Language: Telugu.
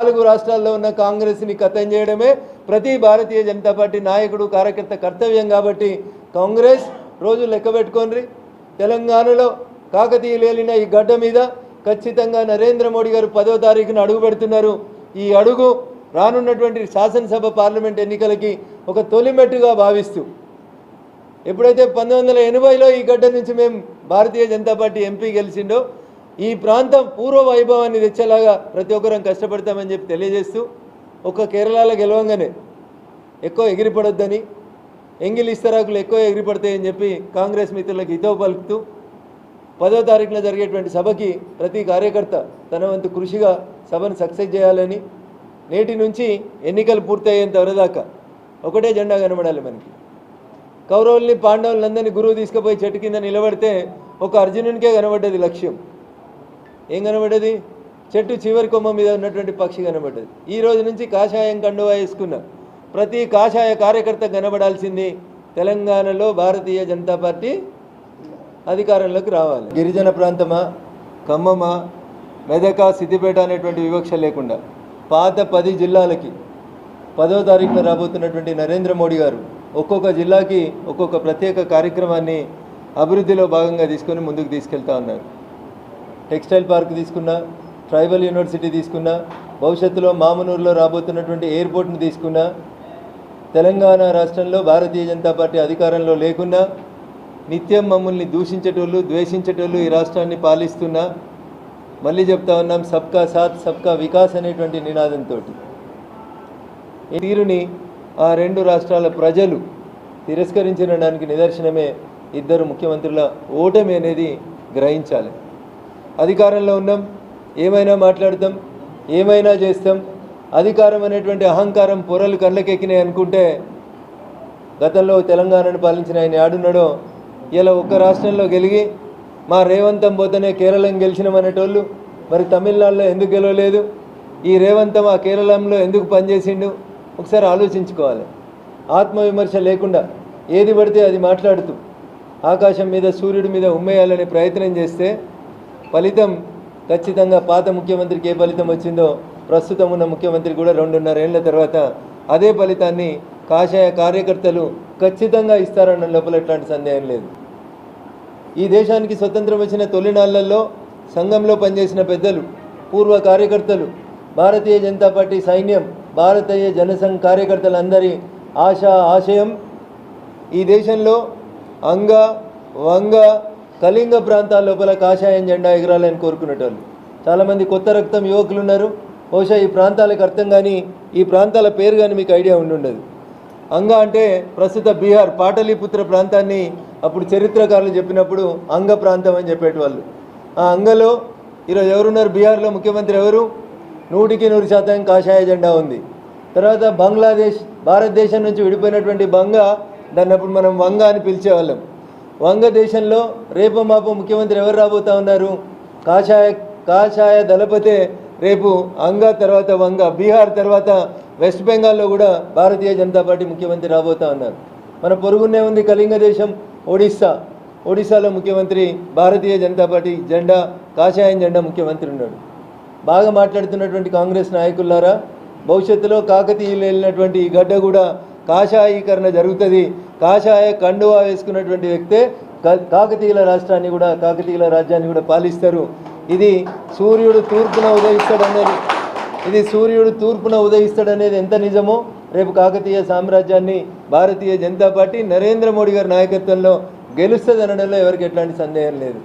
నాలుగు రాష్ట్రాల్లో ఉన్న కాంగ్రెస్ని ఖతం చేయడమే ప్రతి భారతీయ జనతా పార్టీ నాయకుడు కార్యకర్త కర్తవ్యం. కాబట్టి కాంగ్రెస్ రోజు లెక్క పెట్టుకోండి. తెలంగాణలో కాకతీయులు ఏలిన ఈ గడ్డ మీద ఖచ్చితంగా నరేంద్ర మోడీ గారు 10వ తారీఖున అడుగు పెడుతున్నారు. ఈ అడుగు రానున్నటువంటి శాసనసభ పార్లమెంట్ ఎన్నికలకి ఒక తొలిమెట్టుగా భావిస్తూ, ఎప్పుడైతే 1980లో ఈ గడ్డ నుంచి మేము భారతీయ జనతా పార్టీ ఎంపీ గెలిచిండో ఈ ప్రాంతం పూర్వ వైభవాన్ని తెచ్చేలాగా ప్రతి ఒక్కరం కష్టపడతామని చెప్పి తెలియజేస్తూ, ఒక కేరళలో గెలవంగానే ఎక్కువ ఎగిరిపడొద్దని, ఎంగిలి ఇస్తరాకులు ఎక్కువ ఎగిరిపడతాయని చెప్పి కాంగ్రెస్ మిత్రులకు హితవు పలుకుతూ 10వ తారీఖున జరిగేటువంటి సభకి ప్రతి కార్యకర్త తన వంతు కృషిగా సభను సక్సెస్ చేయాలని, నేటి నుంచి ఎన్నికలు పూర్తయ్యేంత వరదాకా ఒకటే జెండా కనబడాలి మనకి. కౌరవుల్ని పాండవులందరినీ గురువు తీసుకుపోయి చెట్టు కింద నిలబడితే ఒక అర్జునునికే కనబడ్డది లక్ష్యం. ఏం కనబడ్డది? చెట్టు చివరి కొమ్మ మీద ఉన్నటువంటి పక్షి కనబడ్డది. ఈ రోజు నుంచి కాషాయం కండువా వేసుకున్న ప్రతి కాషాయ కార్యకర్త కనబడాల్సింది తెలంగాణలో భారతీయ జనతా పార్టీ అధికారంలోకి రావాలి. గిరిజన ప్రాంతమా, ఖమ్మమా, మెదక, సిద్దిపేట అనేటువంటి వివక్ష లేకుండా పాత 10 జిల్లాలకి 10వ తారీఖున రాబోతున్నటువంటి నరేంద్ర మోడీ గారు ఒక్కొక్క జిల్లాకి ఒక్కొక్క ప్రత్యేక కార్యక్రమాన్ని అభివృద్ధిలో భాగంగా తీసుకొని ముందుకు తీసుకెళ్తా ఉన్నారు. టెక్స్టైల్ పార్క్ తీసుకున్నా, ట్రైబల్ యూనివర్సిటీ తీసుకున్నా, భవిష్యత్తులో మామనూరులో రాబోతున్నటువంటి ఎయిర్పోర్ట్ని తీసుకున్నా, తెలంగాణ రాష్ట్రంలో భారతీయ జనతా పార్టీ అధికారంలో లేకున్నా నిత్యం మమ్మల్ని దూషించేటోళ్ళు, ద్వేషించేటోళ్ళు ఈ రాష్ట్రాన్ని పాలిస్తున్నా, మళ్ళీ చెప్తా ఉన్నాం, సబ్కా సాత్ సబ్కా వికాస్ అనేటువంటి నినాదంతో ఈ తీరుని ఆ 2 రాష్ట్రాల ప్రజలు తిరస్కరించిన దానికి నిదర్శనమే ఇద్దరు ముఖ్యమంత్రుల ఓటమి అనేది గ్రహించాలి. అధికారంలో ఉన్నాం, ఏమైనా మాట్లాడతాం, ఏమైనా చేస్తాం, అధికారం అనేటువంటి అహంకారం పొరలు కళ్ళకెక్కినాయి అనుకుంటే గతంలో తెలంగాణను పాలించిన ఆయన ఆడున్నాడో ఇలా ఒక్క రాష్ట్రంలో గెలిగి మా రేవంతం పోతేనే కేరళం గెలిచినామనేటోళ్ళు మరి తమిళనాడులో ఎందుకు గెలవలేదు? ఈ రేవంతం ఆ కేరళంలో ఎందుకు పనిచేసిండు? ఒకసారి ఆలోచించుకోవాలి. ఆత్మవిమర్శ లేకుండా ఏది పడితే అది మాట్లాడుతూ ఆకాశం మీద సూర్యుడి మీద ఉమ్మేయాలనే ప్రయత్నం చేస్తే ఫలితం ఖచ్చితంగా పాత ముఖ్యమంత్రికి ఏ ఫలితం వచ్చిందో ప్రస్తుతం ఉన్న ముఖ్యమంత్రి కూడా 2.5 ఏళ్ల తర్వాత అదే ఫలితాన్ని కాషాయ కార్యకర్తలు ఖచ్చితంగా ఇస్తారన్న లోపల ఎట్లాంటి సందేహం లేదు. ఈ దేశానికి స్వతంత్రం వచ్చిన తొలినాళ్లలో సంఘంలో పనిచేసిన పెద్దలు, పూర్వ కార్యకర్తలు, భారతీయ జనతా పార్టీ సైన్యం, భారతీయ జనసంఘ్ కార్యకర్తలందరి ఆశయం ఈ దేశంలో అంగ, వంగ, కళింగ ప్రాంతాల లోపల కాషాయం జెండా ఎగరాలని కోరుకునేటోళ్ళు చాలామంది కొత్త రక్తం యువకులు ఉన్నారు. బహుశా ఈ ప్రాంతాలకు అర్థం కానీ ఈ ప్రాంతాల పేరు కానీ మీకు ఐడియా ఉండుండదు. అంగ అంటే ప్రస్తుత బీహార్ పాటలీపుత్ర ప్రాంతాన్ని అప్పుడు చరిత్రకారులు చెప్పినప్పుడు అంగ ప్రాంతం అని చెప్పేటవాళ్ళు. ఆ అంగలో ఈరోజు ఎవరున్నారు? బీహార్లో ముఖ్యమంత్రి ఎవరు? 100% కాషాయ జెండా ఉంది. తర్వాత బంగ్లాదేశ్, భారతదేశం నుంచి విడిపోయినటువంటి బంగా, దాన్ని అప్పుడు మనం వంగ అని పిలిచేవాళ్ళం. వంగ దేశంలో రేపు మాపు ముఖ్యమంత్రి ఎవరు రాబోతా ఉన్నారు? కాషాయ దళపతే రేపు అంగ, తర్వాత వంగ. బీహార్ తర్వాత వెస్ట్ బెంగాల్లో కూడా భారతీయ జనతా పార్టీ ముఖ్యమంత్రి రాబోతా ఉన్నారు. మన పొరుగునే ఉంది కళింగ దేశం, ఒడిస్సాలో ముఖ్యమంత్రి భారతీయ జనతా పార్టీ జెండా, కాషాయం జెండా ముఖ్యమంత్రి ఉన్నాడు. బాగా మాట్లాడుతున్నటువంటి కాంగ్రెస్ నాయకులారా, భవిష్యత్తులో కాకతీయులు వెళ్ళినటువంటి ఈ గడ్డ కూడా కాషాయీకరణ జరుగుతుంది. కాషాయ కండువా వేసుకున్నటువంటి వ్యక్తే కాకతీయుల రాష్ట్రాన్ని కూడా, కాకతీయుల రాజ్యాన్ని కూడా పాలిస్తారు. ఇది సూర్యుడు తూర్పున ఉదయిస్తాడనేది ఎంత నిజమో రేపు కాకతీయ సామ్రాజ్యాన్ని భారతీయ జనతా పార్టీ నరేంద్ర మోడీ గారి నాయకత్వంలో గెలుస్తుంది అనడంలో ఎవరికి ఎట్లాంటి సందేహం లేదు.